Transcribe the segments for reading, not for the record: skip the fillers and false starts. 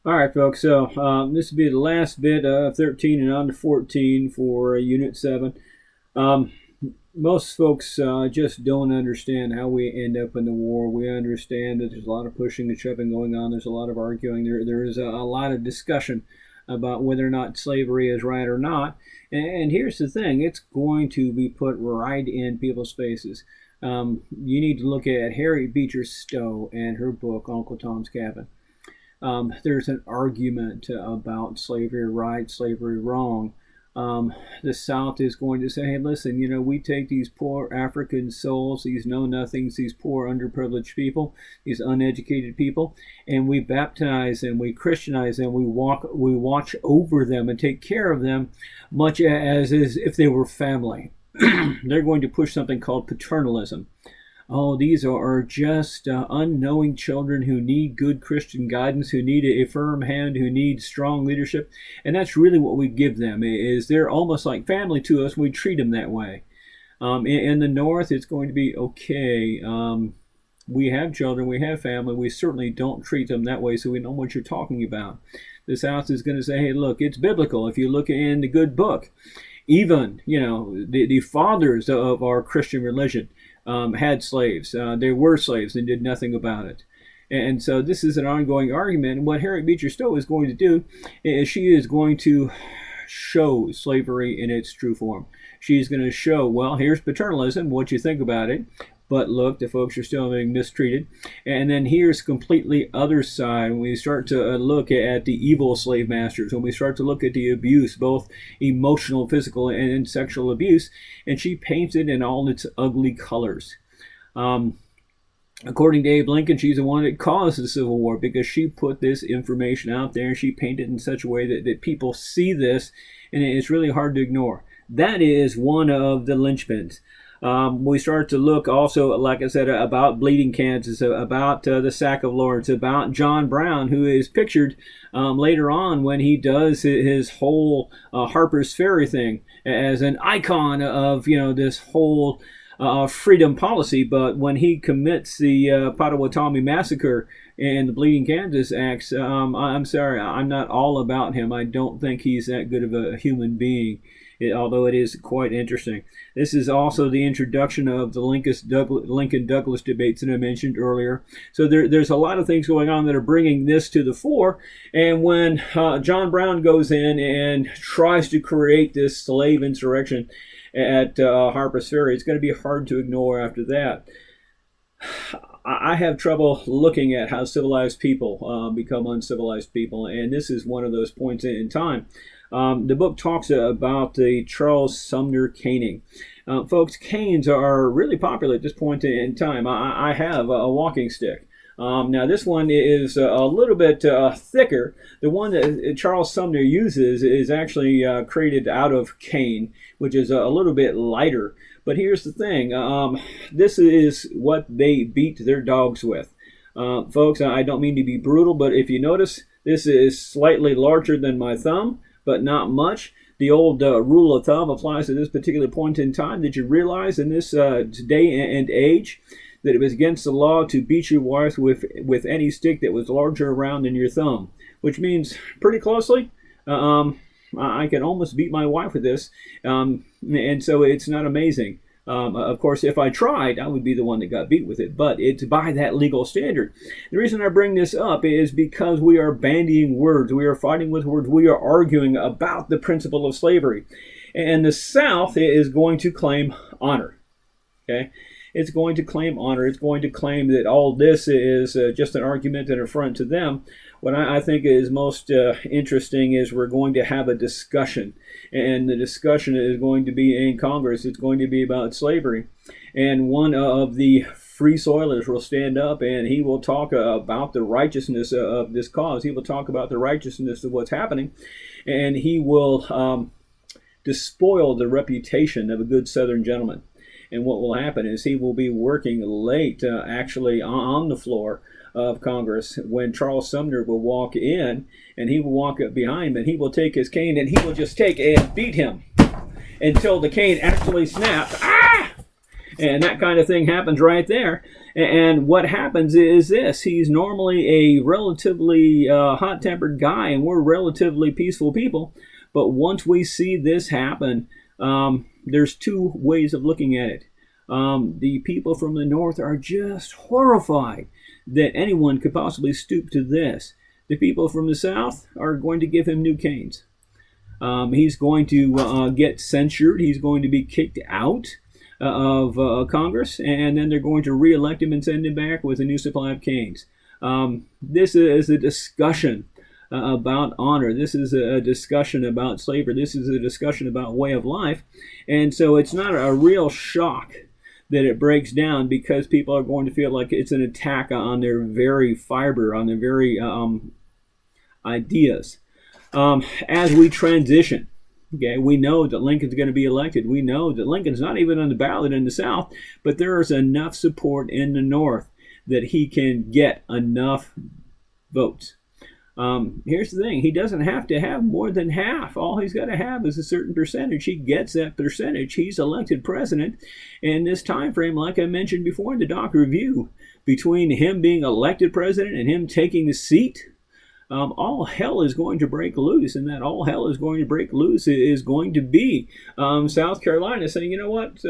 All right, folks. So this will be the last bit of 13 and on to 14 for Unit 7. Um, Most folks just don't understand how we end up in the war. We understand that there's a lot of pushing and shoving going on. There's a lot of arguing. There is a lot of discussion about whether or not slavery is right or not. And here's the thing. It's going to be put right in people's faces. You need to look at Harriet Beecher Stowe and her book, Uncle Tom's Cabin. There's an argument about slavery right, slavery wrong. The South is going to say, hey, listen, we take these poor African souls, these know-nothings, these poor underprivileged people, these uneducated people, and we baptize them, we Christianize them, we watch over them and take care of them much as if they were family. They're going to push something called paternalism. Oh, these are just unknowing children who need good Christian guidance, who need a firm hand, who need strong leadership. And that's really what we give them, is they're almost like family to us. We treat them that way. In the North, it's going to be okay. We have children, we have family. We certainly don't treat them that way, so we know what you're talking about. The South is going to say, hey, look, it's biblical. If you look in the good book, even, the fathers of our Christian religion, had slaves. They were slaves and did nothing about it. And so this is an ongoing argument. And what Harriet Beecher Stowe is going to do is she is going to show slavery in its true form. She's going to show, well, here's paternalism, what you think about it. But look, the folks are still being mistreated. And then here's completely other side when we start to look at the evil slave masters, when we start to look at the abuse, both emotional, physical, and sexual abuse, and she paints it in all its ugly colors. According to Abe Lincoln, she's the one that caused the Civil War because she put this information out there and she painted it in such a way that people see this, and it's really hard to ignore. That is one of the linchpins. We start to look also, like I said, about Bleeding Kansas, about the sack of Lawrence, about John Brown, who is pictured later on when he does his whole Harper's Ferry thing as an icon of, this whole freedom policy. But when he commits the Potawatomi massacre and the Bleeding Kansas acts, I'm sorry, I'm not all about him. I don't think he's that good of a human being. Although it is quite interesting. This is also the introduction of the Lincoln-Douglas debates that I mentioned earlier. So there's a lot of things going on that are bringing this to the fore. And when John Brown goes in and tries to create this slave insurrection at Harper's Ferry, it's going to be hard to ignore after that. I have trouble looking at how civilized people become uncivilized people, and this is one of those points in time. The book talks about the Charles Sumner caning. Folks, canes are really popular at this point in time. I have a walking stick. Now, this one is a little bit thicker. The one that Charles Sumner uses is actually created out of cane, which is a little bit lighter. But here's the thing. This is what they beat their dogs with. Folks, I don't mean to be brutal, but if you notice, this is slightly larger than my thumb, but not much. The old rule of thumb applies to this particular point in time. Did you realize in this day and age that it was against the law to beat your wife with any stick that was larger around than your thumb? Which means pretty closely, I can almost beat my wife with this. And so it's not amazing. Of course, if I tried, I would be the one that got beat with it, but it's by that legal standard. The reason I bring this up is because we are bandying words. We are fighting with words. We are arguing about the principle of slavery. And the South is going to claim honor. Okay? It's going to claim honor. It's going to claim that all this is just an argument and affront to them. What I think is most interesting is we're going to have a discussion. And the discussion is going to be in Congress. It's going to be about slavery. And one of the free soilers will stand up and he will talk about the righteousness of this cause. He will talk about the righteousness of what's happening. And he will despoil the reputation of a good Southern gentleman. And what will happen is he will be working late, actually on the floor of Congress, when Charles Sumner will walk in, and he will walk up behind him, and he will take his cane, and he will just take and beat him until the cane actually snaps. Ah! And that kind of thing happens right there. And what happens is this: he's normally a relatively hot-tempered guy, and we're relatively peaceful people. But once we see this happen, there's two ways of looking at it. The people from the north are just horrified that anyone could possibly stoop to this. The people from the south are going to give him new canes. He's going to get censured. He's going to be kicked out of Congress, and then they're going to re-elect him and send him back with a new supply of canes. This is a discussion about honor. This is a discussion about slavery. This is a discussion about way of life. And so it's not a real shock that it breaks down, because people are going to feel like it's an attack on their very fiber, on their very ideas. As we transition, okay, we know that Lincoln's going to be elected. We know that Lincoln's not even on the ballot in the South, but there is enough support in the North that he can get enough votes. Here's the thing: he doesn't have to have more than half. All he's got to have is a certain percentage. He gets that percentage, he's elected president. And this time frame, like I mentioned before in the Doc Review, between him being elected president and him taking the seat, all hell is going to break loose. And that all hell is going to break loose is going to be South Carolina saying, you know what,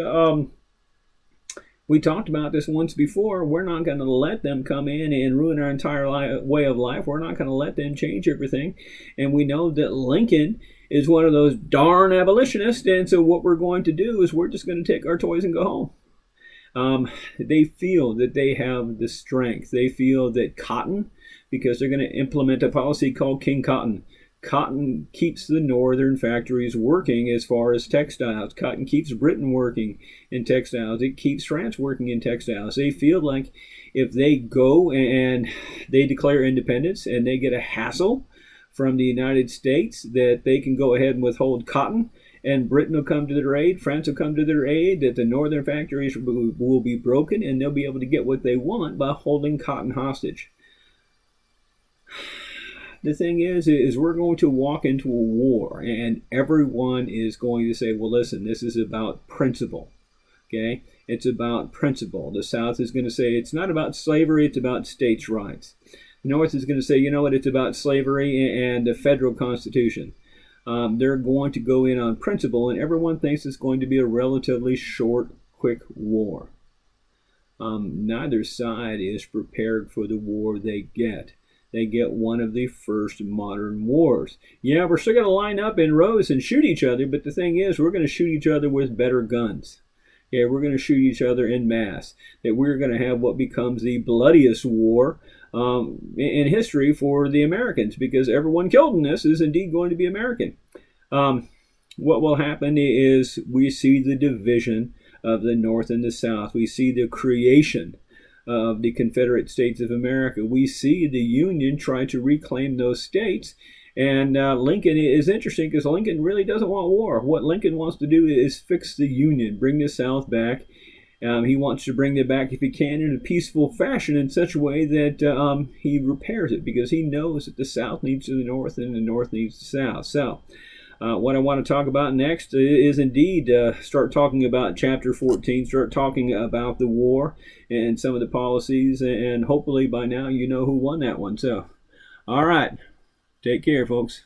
we talked about this once before. We're not going to let them come in and ruin our entire way of life. We're not going to let them change everything. And we know that Lincoln is one of those darn abolitionists. And so what we're going to do is we're just going to take our toys and go home. They feel that they have the strength. They feel that cotton, because they're going to implement a policy called King Cotton. Cotton keeps the northern factories working as far as textiles. Cotton keeps Britain working in textiles. It keeps France working in textiles. They feel like if they go and they declare independence and they get a hassle from the United States, that they can go ahead and withhold cotton, and Britain will come to their aid, France will come to their aid, that the northern factories will be broken, and they'll be able to get what they want by holding cotton hostage. The thing is we're going to walk into a war, and everyone is going to say, well, listen, this is about principle. Okay? It's about principle. The South is going to say it's not about slavery, it's about states' rights. The North is going to say, you know what, it's about slavery and the federal Constitution. They're going to go in on principle, and everyone thinks it's going to be a relatively short, quick war. Neither side is prepared for the war they get. They get one of the first modern wars. Yeah, we're still going to line up in rows and shoot each other, but the thing is, we're going to shoot each other with better guns. Yeah, we're going to shoot each other en masse. That we're going to have what becomes the bloodiest war in history for the Americans, because everyone killed in this is indeed going to be American. What will happen is we see the division of the North and the South. We see the creation of the Confederate States of America. We see the Union try to reclaim those states. And Lincoln is interesting, because Lincoln really doesn't want war. What Lincoln wants to do is fix the Union, bring the South back. He wants to bring it back, if he can, in a peaceful fashion, in such a way that he repairs it, because he knows that the South needs the North and the North needs the South. So what I want to talk about next is indeed start talking about Chapter 14, start talking about the war and some of the policies, and hopefully by now you know who won that one. So, all right. Take care, folks.